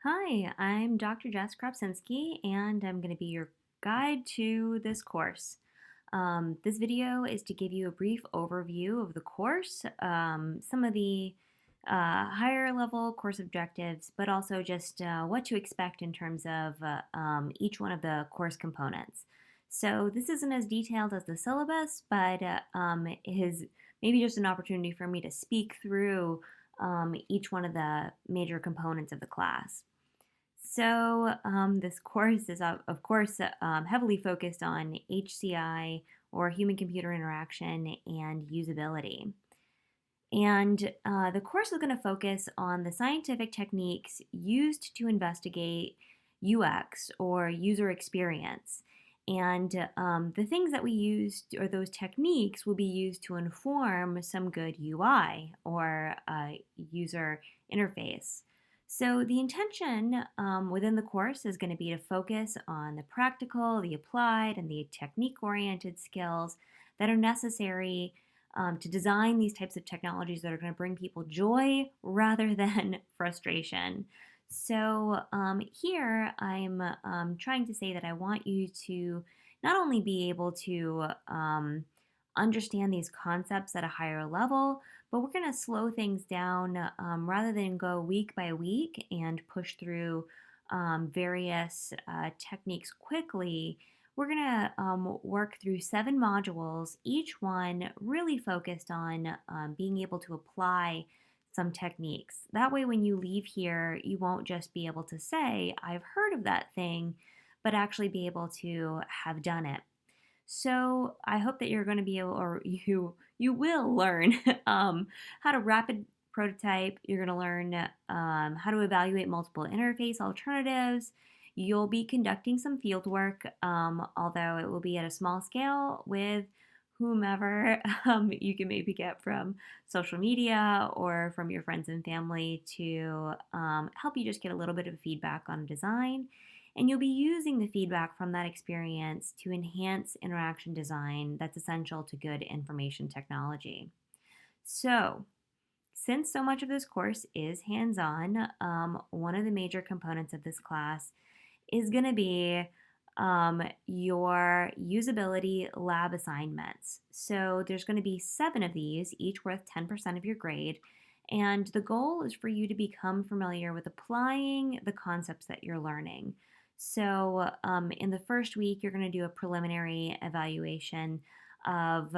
Hi, I'm Dr. Jess Kropczynski, and I'm going to be your guide to this course. This video is to give you a brief overview of the course, some of the higher level course objectives, but also just what to expect in terms of each one of the course components. So this isn't as detailed as the syllabus, but it is maybe just an opportunity for me to speak through each one of the major components of the class. So, this course is, of course, heavily focused on HCI or human computer interaction and usability. And the course is going to focus on the scientific techniques used to investigate UX or user experience. And the things that we used or those techniques will be used to inform some good UI or user interface. So, the intention within the course is going to be to focus on the practical, the applied, and the technique oriented skills that are necessary to design these types of technologies that are going to bring people joy rather than frustration. So, here I'm trying to say that I want you to not only be able to understand these concepts at a higher level, but we're going to slow things down rather than go week by week and push through various techniques quickly. We're going to work through 7 modules, each one really focused on being able to apply some techniques. That way, when you leave here, you won't just be able to say, I've heard of that thing, but actually be able to have done it. So I hope that you're going to be able, or you will learn how to rapid prototype. You're going to learn how to evaluate multiple interface alternatives. You'll be conducting some field work, although it will be at a small scale with whomever you can maybe get from social media or from your friends and family to help you just get a little bit of feedback on design. And you'll be using the feedback from that experience to enhance interaction design that's essential to good information technology. So, since so much of this course is hands on, one of the major components of this class is going to be your usability lab assignments. So, there's going to be 7 of these, each worth 10% of your grade. And the goal is for you to become familiar with applying the concepts that you're learning. So, in the first week, you're going to do a preliminary evaluation of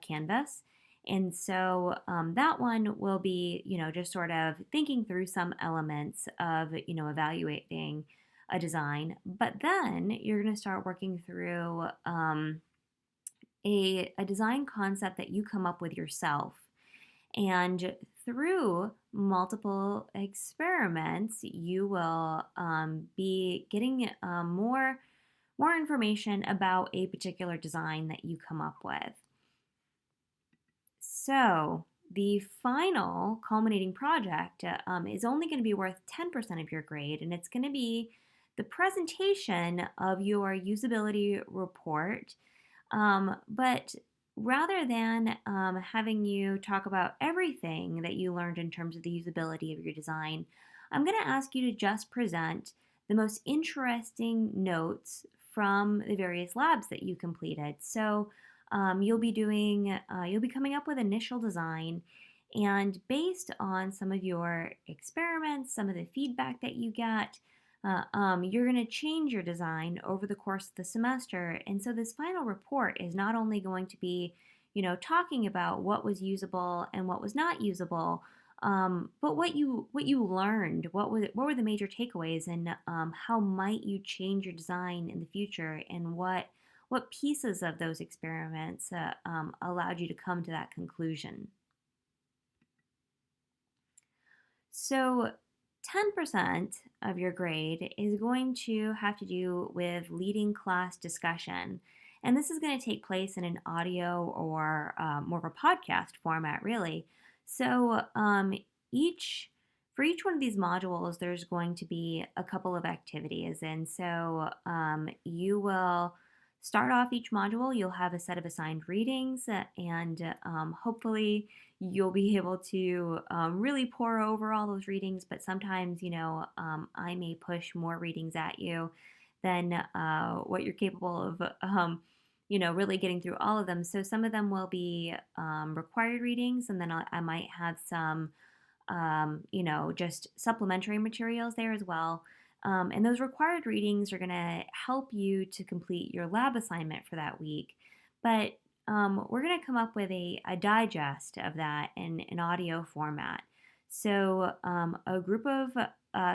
Canvas. And so that one will be, just sort of thinking through some elements of, evaluating a design. But then you're going to start working through a design concept that you come up with yourself. And through multiple experiments, you will be getting more information about a particular design that you come up with. So the final culminating project is only going to be worth 10% of your grade, and it's going to be the presentation of your usability report. But rather than having you talk about everything that you learned in terms of the usability of your design, I'm going to ask you to just present the most interesting notes from the various labs that you completed. So you'll be coming up with initial design, and based on some of your experiments, some of the feedback that you get, you're going to change your design over the course of the semester. And so this final report is not only going to be, talking about what was usable and what was not usable, but what you learned, what were the major takeaways, and how might you change your design in the future, and what pieces of those experiments allowed you to come to that conclusion. So 10% of your grade is going to have to do with leading class discussion. And this is going to take place in an audio or more of a podcast format, really. So for each one of these modules, there's going to be a couple of activities. And so you will start off each module, you'll have a set of assigned readings, and hopefully you'll be able to really pour over all those readings. But sometimes, I may push more readings at you than what you're capable of, really getting through all of them. So some of them will be required readings, and then I might have some just supplementary materials there as well. And those required readings are going to help you to complete your lab assignment for that week. But we're going to come up with a digest of that in an audio format. So a group of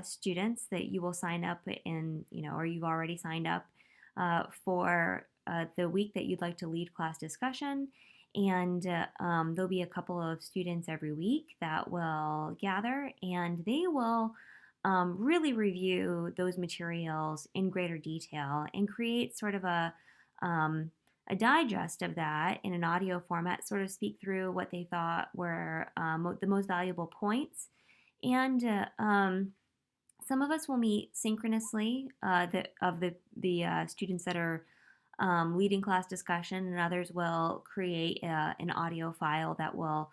students that you will sign up in, or you've already signed up for the week that you'd like to lead class discussion. And there'll be a couple of students every week that will gather, and they will really review those materials in greater detail and create sort of a digest of that in an audio format, sort of speak through what they thought were the most valuable points. And some of us will meet synchronously the students that are leading class discussion, and others will create an audio file that will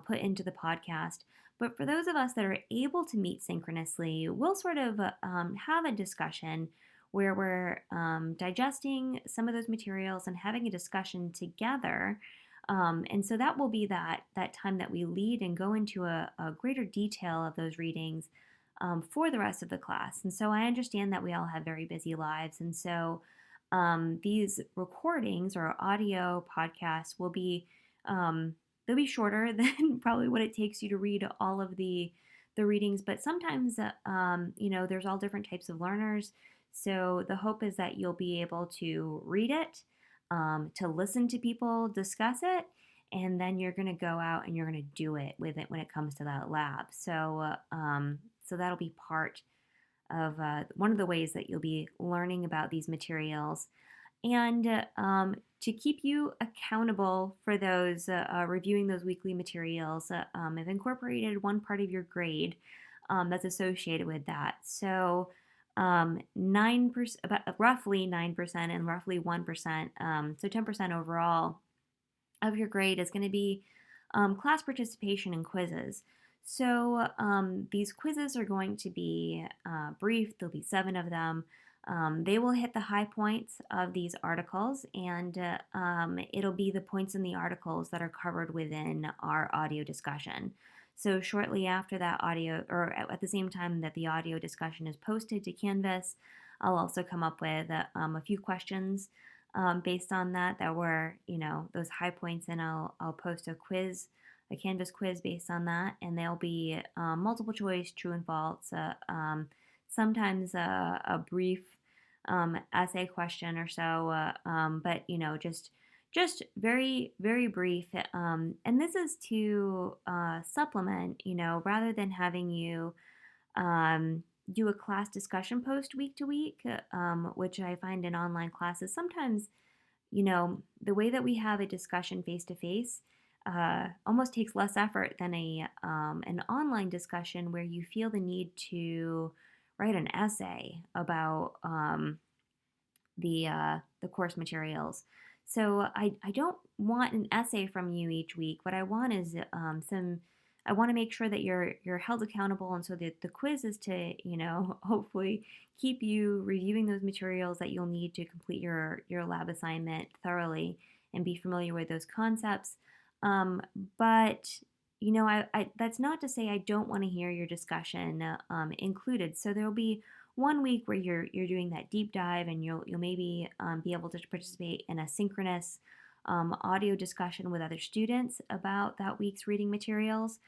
put into the podcast. But for those of us that are able to meet synchronously, we'll sort of have a discussion where we're digesting some of those materials and having a discussion together. And so that will be that time that we lead and go into a greater detail of those readings for the rest of the class. And so I understand that we all have very busy lives, and so these recordings or audio podcasts will be they'll be shorter than probably what it takes you to read all of the readings. But sometimes there's all different types of learners. So the hope is that you'll be able to read it, to listen to people discuss it, and then you're going to go out and you're going to do it with it when it comes to that lab. So so that'll be part of one of the ways that you'll be learning about these materials. And to keep you accountable for those reviewing those weekly materials, I've incorporated one part of your grade that's associated with that. So 9%, about roughly 9% and roughly 1%, so 10% overall of your grade is going to be class participation in quizzes. So these quizzes are going to be brief. There'll be 7 of them. They will hit the high points of these articles, and it'll be the points in the articles that are covered within our audio discussion. So shortly after that audio, or at the same time that the audio discussion is posted to Canvas, I'll also come up with a few questions based on that were, those high points, and I'll post a Canvas quiz based on that, and they'll be multiple choice, true and false, sometimes a brief essay question or so, but just very, very brief. And this is to supplement, rather than having you do a class discussion post week to week, which I find in online classes sometimes, the way that we have a discussion face to face almost takes less effort than an online discussion where you feel the need to write an essay about the course materials. So I don't want an essay from you each week. What I want is I want to make sure that you're held accountable, and so the quiz is to hopefully keep you reviewing those materials that you'll need to complete your lab assignment thoroughly and be familiar with those concepts. But that's not to say I don't want to hear your discussion included. So there will be one week where you're doing that deep dive, and you'll maybe be able to participate in a synchronous audio discussion with other students about that week's reading materials.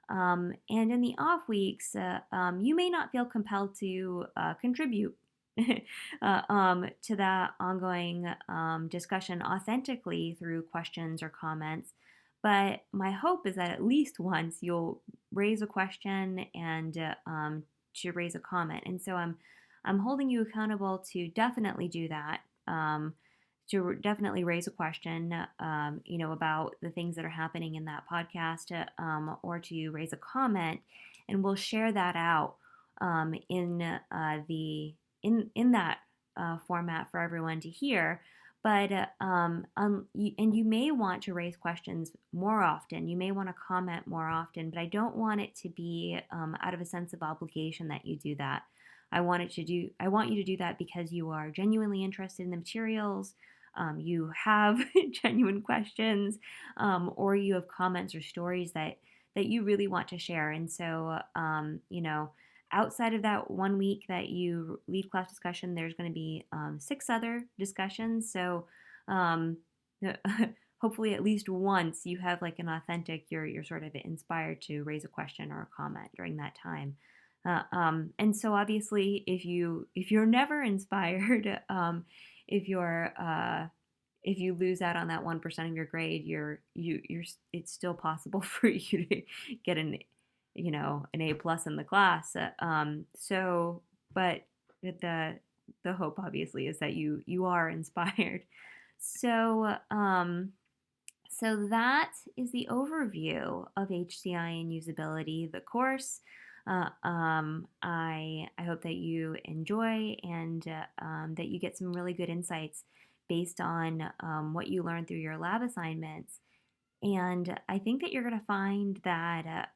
And in the off weeks, you may not feel compelled to contribute to that ongoing discussion authentically through questions or comments. But my hope is that at least once you'll raise a question and to raise a comment. And so I'm holding you accountable to definitely do that, to definitely raise a question, about the things that are happening in that podcast, or to raise a comment, and we'll share that out in that format for everyone to hear. But and you may want to raise questions more often. You may want to comment more often, but I don't want it to be out of a sense of obligation that you do that. I want you to do that because you are genuinely interested in the materials. You have genuine questions, or you have comments or stories that you really want to share. And so, outside of that 1 week that you lead class discussion, there's going to be 6 other discussions. So um, hopefully at least once you have like an authentic, you're sort of inspired to raise a question or a comment during that time. And so obviously if you're never inspired, if you're if you lose out on that 1% of your grade, you're it's still possible for you to get an A plus in the class. So, but the hope obviously is that you are inspired. So, so that is the overview of HCI and usability, the course. I hope that you enjoy and that you get some really good insights based on what you learned through your lab assignments. And I think that you're going to find that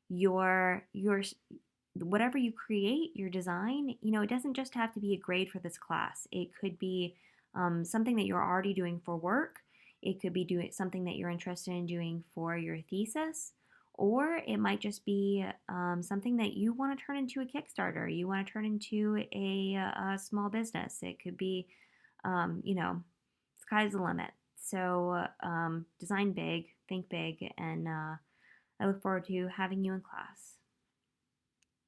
your whatever you create, your design, it doesn't just have to be a grade for this class. It could be something that you're already doing for work. It could be doing something that you're interested in doing for your thesis, or it might just be something that you want to turn into a Kickstarter. You want to turn into a small business. It could be, sky's the limit. So design big, think big, and I look forward to having you in class.